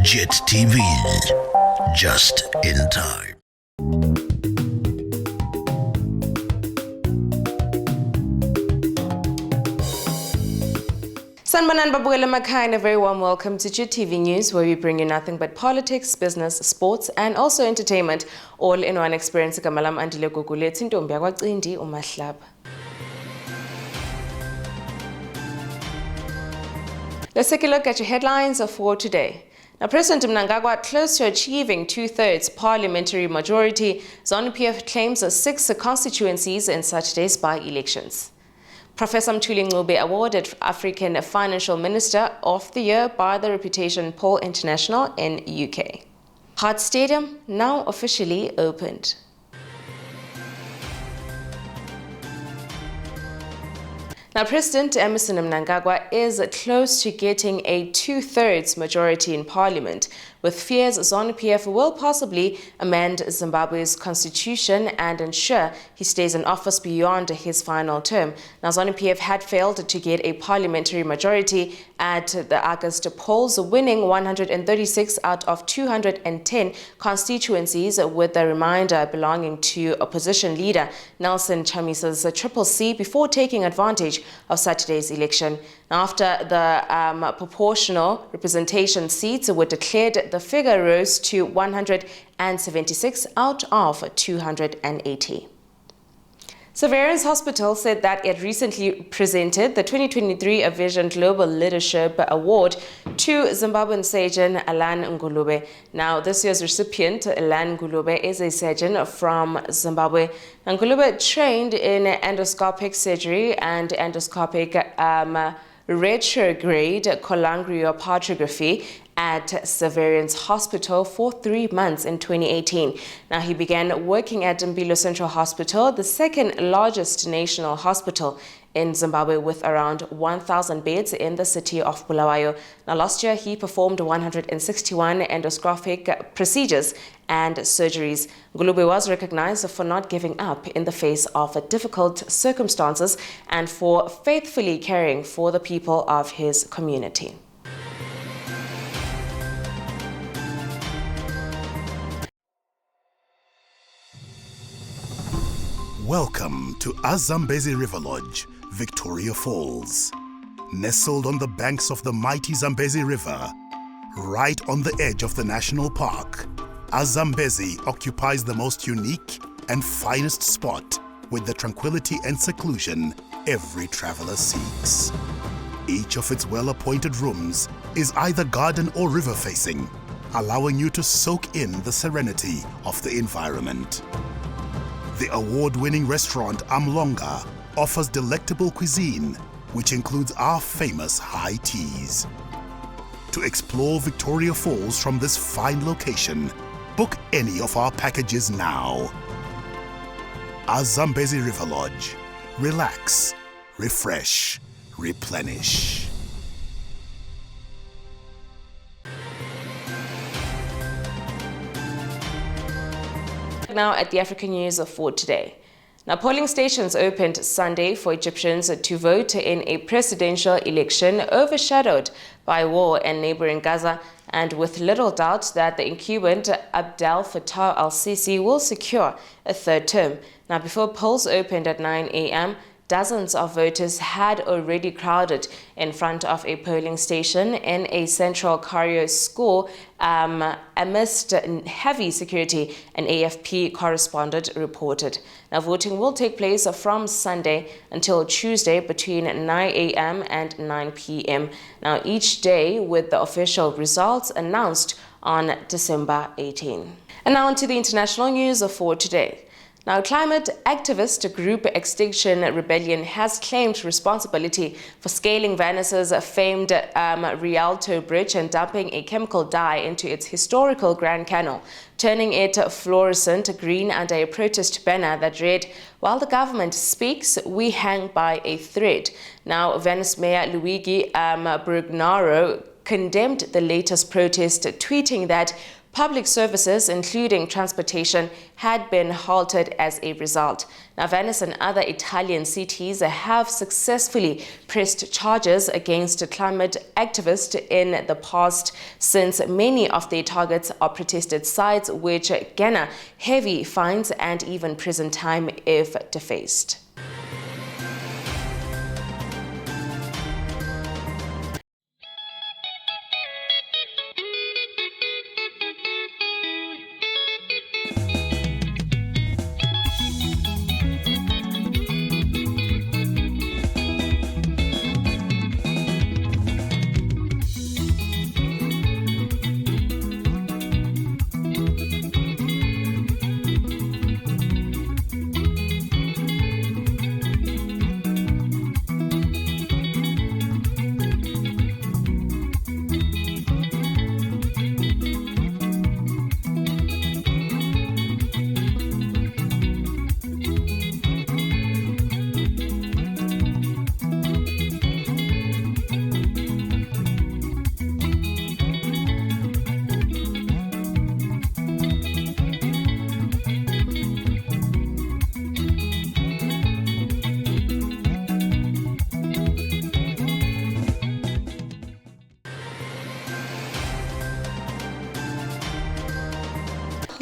JIT-TV, just in time. Sanbanan Babugela Makai, a very warm welcome to JIT-TV News, where we bring you nothing but politics, business, sports, and also entertainment, all in one experience. Kamalam andile gugule tsintombi yakwacindi umahlaba. Let's take a look at your headlines for today. Now, President Mnangagwa close to achieving two-thirds parliamentary majority. ZANU-PF claims 6 constituencies in Saturday's by-elections. Professor Mthuli Ncube awarded African Financial Minister of the Year by the Reputation Poll International in UK. Hart Stadium now officially opened. Now, President Emmerson Mnangagwa is close to getting a two-thirds majority in Parliament, with fears ZANU-PF will possibly amend Zimbabwe's constitution and ensure he stays in office beyond his final term. Now, ZANU-PF had failed to get a parliamentary majority at the August polls, winning 136 out of 210 constituencies, with the remainder belonging to opposition leader Nelson Chamisa's Triple C before taking advantage of Saturday's election. Now, after the proportional representation seats were declared, the figure rose to 176 out of 280. Severance Hospital said that it recently presented the 2023 Vision Global Leadership Award to Zimbabwean surgeon Alan Ngulube. Now, this year's recipient, Alan Ngulube, is a surgeon from Zimbabwe. Ngulube trained in endoscopic surgery and endoscopic retrograde cholangiopatography at Severance Hospital for 3 months in 2018. Now, he began working at Mpilo Central Hospital, the second largest national hospital in Zimbabwe, with around 1,000 beds in the city of Bulawayo. Now, last year, he performed 161 endoscopic procedures and surgeries. Ngulube was recognized for not giving up in the face of difficult circumstances and for faithfully caring for the people of his community. Welcome to Zambezi River Lodge, Victoria Falls. Nestled on the banks of the mighty Zambezi River, right on the edge of the national park, Zambezi occupies the most unique and finest spot with the tranquility and seclusion every traveler seeks. Each of its well-appointed rooms is either garden or river facing, allowing you to soak in the serenity of the environment. The award-winning restaurant Amlonga offers delectable cuisine, which includes our famous high teas. To explore Victoria Falls from this fine location, book any of our packages now. Zambezi River Lodge. Relax, refresh, replenish. Now at the African News for today. Now, polling stations opened Sunday for Egyptians to vote in a presidential election overshadowed by war in neighboring Gaza, and with little doubt that the incumbent Abdel Fattah al-Sisi will secure a third term. Now, before polls opened at 9 a.m., dozens of voters had already crowded in front of a polling station in a central Cairo school amidst heavy security, an AFP correspondent reported. Now, voting will take place from Sunday until Tuesday between 9 a.m. and 9 p.m. Now, each day with the official results announced on December 18. And now on to the international news for today. Now, climate activist group Extinction Rebellion has claimed responsibility for scaling Venice's famed Rialto Bridge and dumping a chemical dye into its historical Grand Canal, turning it fluorescent green under a protest banner that read, "While the government speaks, we hang by a thread." Now, Venice Mayor Luigi Brugnaro condemned the latest protest, tweeting that Public services, including transportation, had been halted as a result. Now, Venice and other Italian cities have successfully pressed charges against climate activists in the past, since many of their targets are protested sites which garner heavy fines and even prison time if defaced.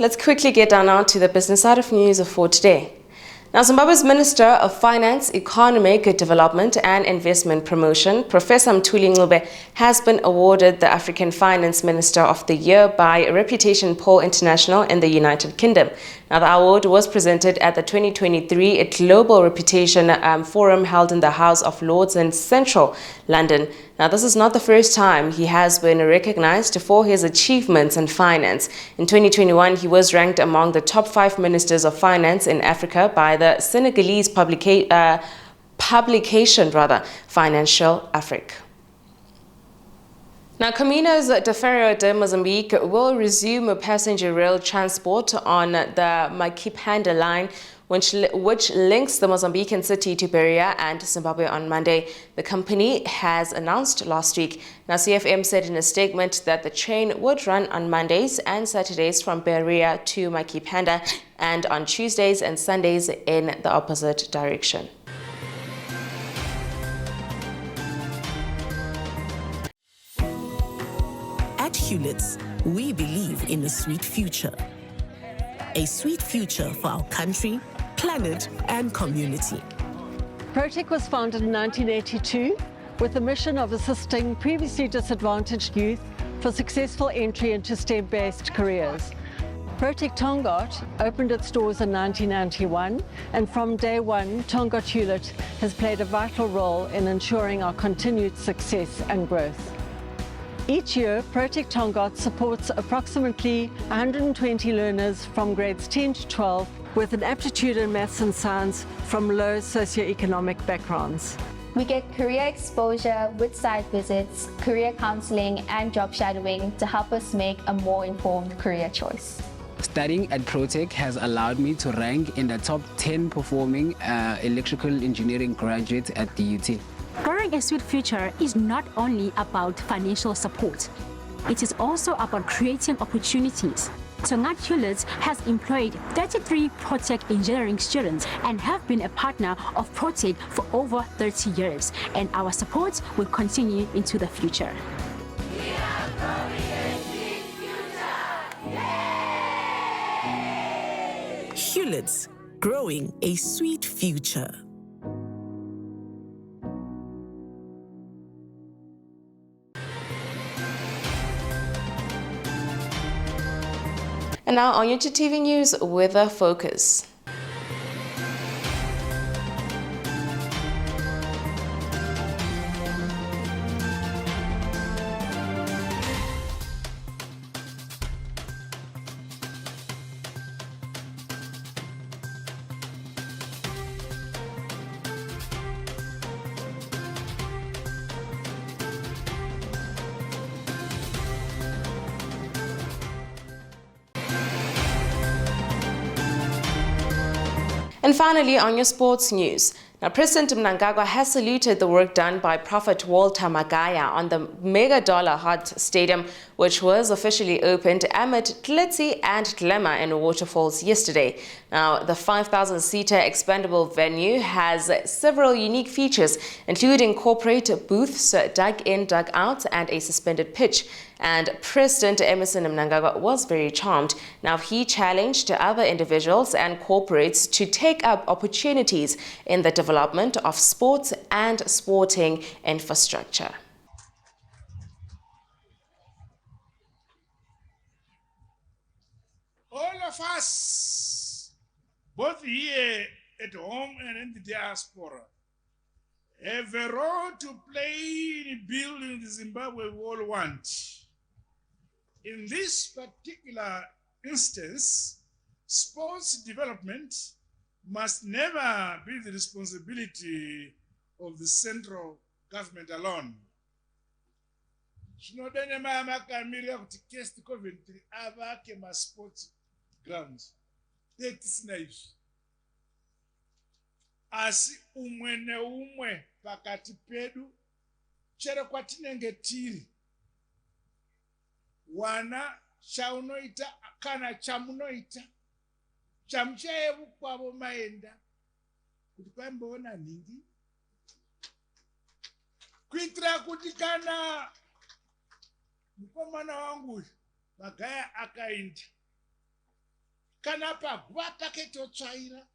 Let's quickly get down now to the business side of news for today. Now, Zimbabwe's Minister of Finance, Economic Development and Investment Promotion, Professor Mthuli Ncube, has been awarded the African Finance Minister of the Year by Reputation Poll International in the United Kingdom. Now, the award was presented at the 2023 Global Reputation Forum held in the House of Lords in central London. Now, this is not the first time he has been recognized for his achievements in finance. In 2021, he was ranked among the top 5 ministers of finance in Africa by the Senegalese publication, Financial Afrique. Now, Caminhos de Ferro de Mozambique will resume passenger rail transport on the Makipanda line, which links the Mozambican city to Berea and Zimbabwe on Monday, the company has announced last week. Now, CFM said in a statement that the train would run on Mondays and Saturdays from Berea to Makipanda and on Tuesdays and Sundays in the opposite direction. At Hewlett's, we believe in a sweet future. A sweet future for our country, planet, and community. Protec was founded in 1982 with the mission of assisting previously disadvantaged youth for successful entry into STEM-based careers. Protec Tongaat opened its doors in 1991, and from day one, Tongaat Hewlett has played a vital role in ensuring our continued success and growth. Each year, Protec Tongaat supports approximately 120 learners from grades 10 to 12 with an aptitude in maths and science from low socioeconomic backgrounds. We get career exposure with site visits, career counseling and job shadowing to help us make a more informed career choice. Studying at Protec has allowed me to rank in the top 10 performing electrical engineering graduates at the UT. Growing a sweet future is not only about financial support. It is also about creating opportunities. Tongaat Hewlett has employed 33 Protec engineering students and have been a partner of Protec for over 30 years, and our support will continue into the future. We are growing a sweet future. Yay! Hewlett's, growing a sweet future. And now on your JIT-TV News Weather Focus. And finally, on your sports news. Now, President Mnangagwa has saluted the work done by Prophet Walter Magaya on the Mega Dollar Heart Stadium, which was officially opened amid glitzy and glamour in waterfalls yesterday. Now, the 5,000-seater expandable venue has several unique features, including corporate booths, dug in, dug out, and a suspended pitch. And President Emerson Mnangagwa was very charmed. Now, he challenged other individuals and corporates to take up opportunities in the development of sports and sporting infrastructure. All of us, both here at home and in the diaspora, have a role to play in building the Zimbabwe we all want. In this particular instance, sports development must never be the responsibility of the central government alone. Zvinodana maakamirira kuti Kest Coventry avake masports grounds. Tetisina izvi. Asi umwe neumwe pakati pedu chero kwatinenge tiri. Wana chaunoita kana chamunoita. Chamuchayevu kwavo maenda. Kuti kwamboona nhingi. Kuitira kuti kana mukomana wangu magaya akaenda. Kana paguva pake totsvaira.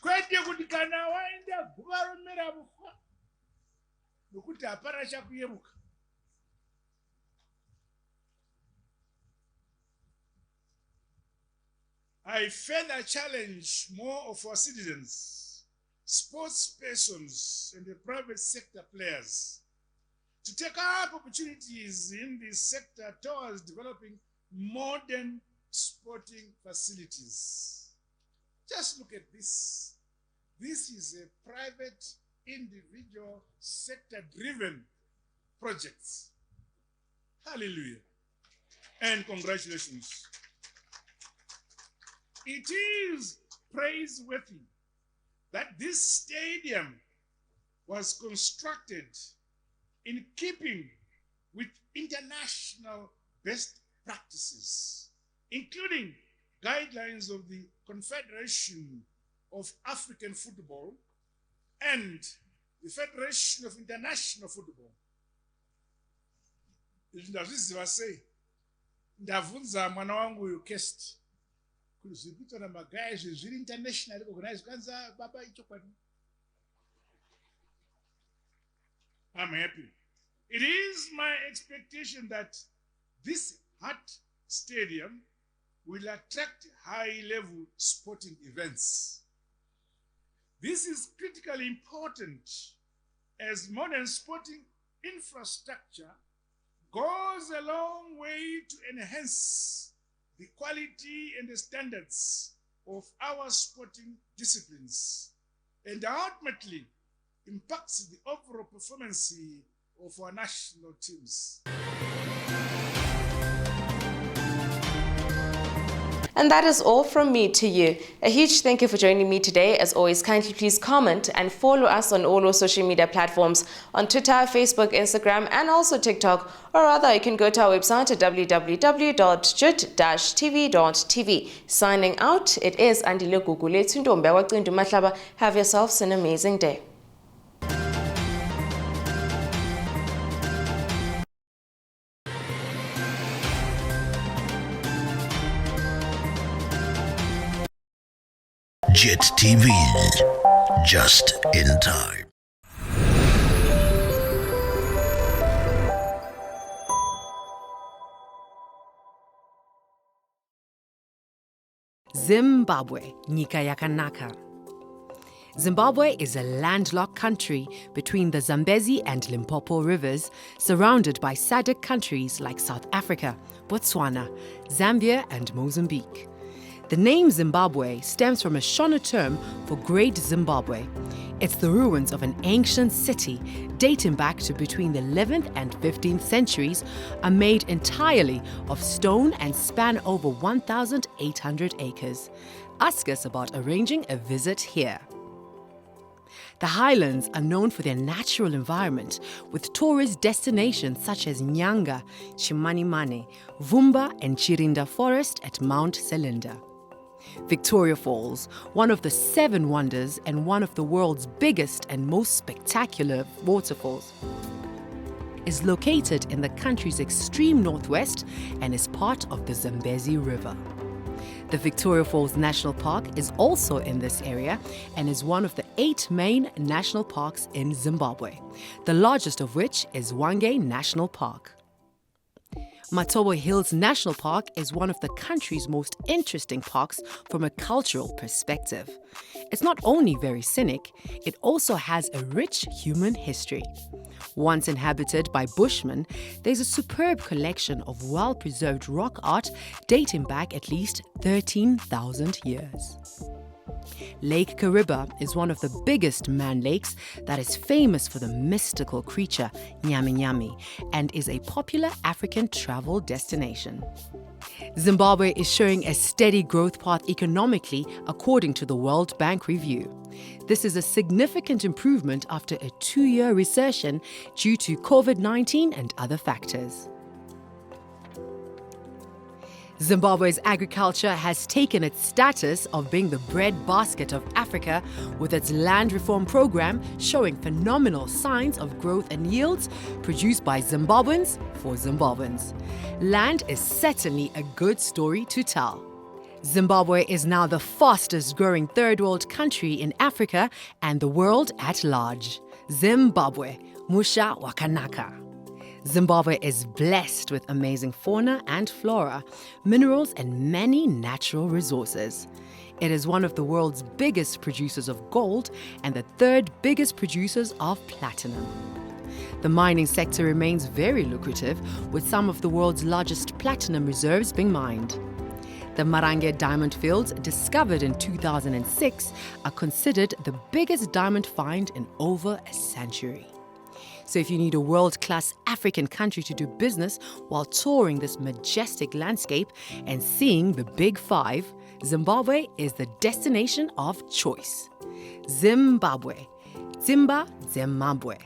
Kwete kuti kana waenda guva romera bufa. Nokuti hapana chakuyemuka. I further challenge more of our citizens, sports persons, and the private sector players to take up opportunities in this sector towards developing modern sporting facilities. Just look at this. This is a private, individual, sector-driven project. Hallelujah. And congratulations. It is praiseworthy that this stadium was constructed in keeping with international best practices, including guidelines of the Confederation of African Football and the Federation of International Football. Ndazviziva sei? Ndavunza mwana wangu uyu Kest. Kuzipita na magaya zviri international organized kanza baba ichokwadi. I'm happy. It is my expectation that this hot stadium will attract high-level sporting events. This is critically important as modern sporting infrastructure goes a long way to enhance the quality and the standards of our sporting disciplines and ultimately impacts the overall performance of our national teams. And that is all from me to you. A huge thank you for joining me today. As always, kindly please comment and follow us on all our social media platforms on Twitter, Facebook, Instagram, and also TikTok. Or rather, you can go to our website at www.JIT-TVzw. Signing out, it is Andile Gugule. Have yourselves an amazing day. JIT-TV, just in time. Zimbabwe, nyika yakanaka. Zimbabwe is a landlocked country between the Zambezi and Limpopo rivers, surrounded by SADC countries like South Africa, Botswana, Zambia, and Mozambique. The name Zimbabwe stems from a Shona term for Great Zimbabwe. It's the ruins of an ancient city dating back to between the 11th and 15th centuries, are made entirely of stone and span over 1,800 acres. Ask us about arranging a visit here. The highlands are known for their natural environment, with tourist destinations such as Nyanga, Chimanimane, Vumba and Chirinda Forest at Mount Selinda. Victoria Falls, one of the 7 wonders and one of the world's biggest and most spectacular waterfalls, is located in the country's extreme northwest and is part of the Zambezi River. The Victoria Falls National Park is also in this area and is one of the 8 main national parks in Zimbabwe, the largest of which is Hwange National Park. Matobo Hills National Park is one of the country's most interesting parks from a cultural perspective. It's not only very scenic, it also has a rich human history. Once inhabited by Bushmen, there's a superb collection of well-preserved rock art dating back at least 13,000 years. Lake Kariba is one of the biggest man lakes that is famous for the mystical creature Nyami Nyami and is a popular African travel destination. Zimbabwe is showing a steady growth path economically according to the World Bank review. This is a significant improvement after a 2-year recession due to COVID-19 and other factors. Zimbabwe's agriculture has taken its status of being the breadbasket of Africa, with its land reform program showing phenomenal signs of growth and yields produced by Zimbabweans for Zimbabweans. Land is certainly a good story to tell. Zimbabwe is now the fastest growing third world country in Africa and the world at large. Zimbabwe, Musha Wakanaka. Zimbabwe is blessed with amazing fauna and flora, minerals and many natural resources. It is one of the world's biggest producers of gold and the 3rd biggest producers of platinum. The mining sector remains very lucrative, with some of the world's largest platinum reserves being mined. The Marange diamond fields, discovered in 2006, are considered the biggest diamond find in over a century. So if you need a world-class African country to do business while touring this majestic landscape and seeing the Big 5, Zimbabwe is the destination of choice. Zimbabwe. Zimba Zimbabwe.